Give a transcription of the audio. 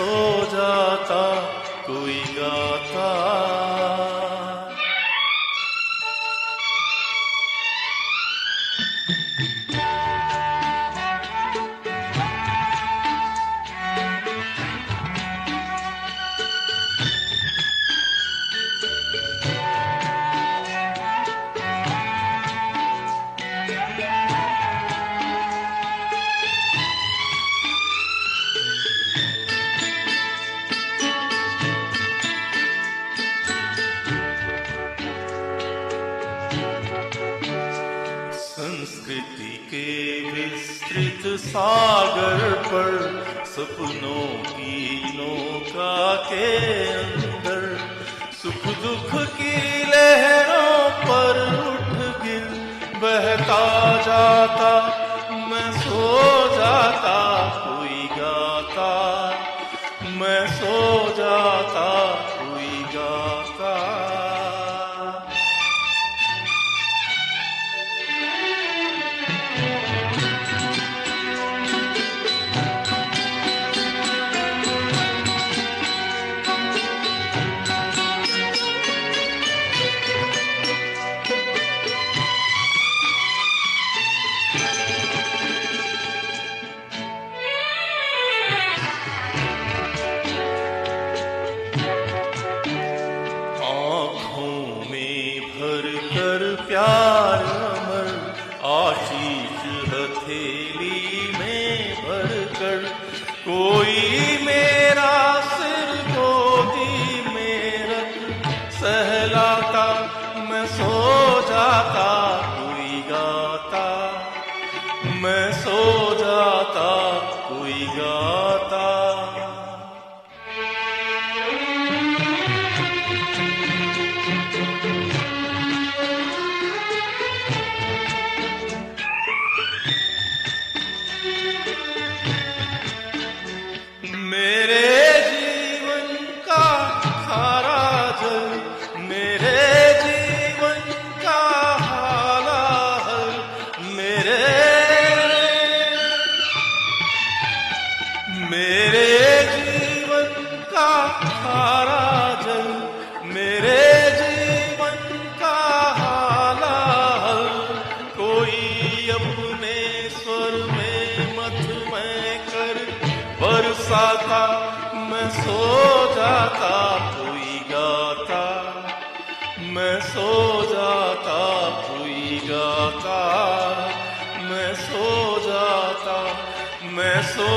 सो जाता कोई गाता। संस्कृति के विस्तृत सागर पर सपनों की नौका के अंदर सुख दुख की लहरों पर उठ गिर बहता जाता मैं सो जाता कोई गाता। मैं सो जाता कोई गाता। प्यार अमर आशीष हथेली में भरकर कोई मेरा सिर गोदी में रख सहलाता मैं सो जाता कोई गाता। मैं सो जाता कोई गाता। मेरे जीवन का खारा जल मेरे जीवन का हाला हल मेरे जीवन का खारा जल मेरे जीवन का हाला हल कोई अपने स्वर में मधुमय कर बरसाता मैं सो जाता कोई गाता। मैं सो जाता कोई गाता। मैं सो जाता मैं सो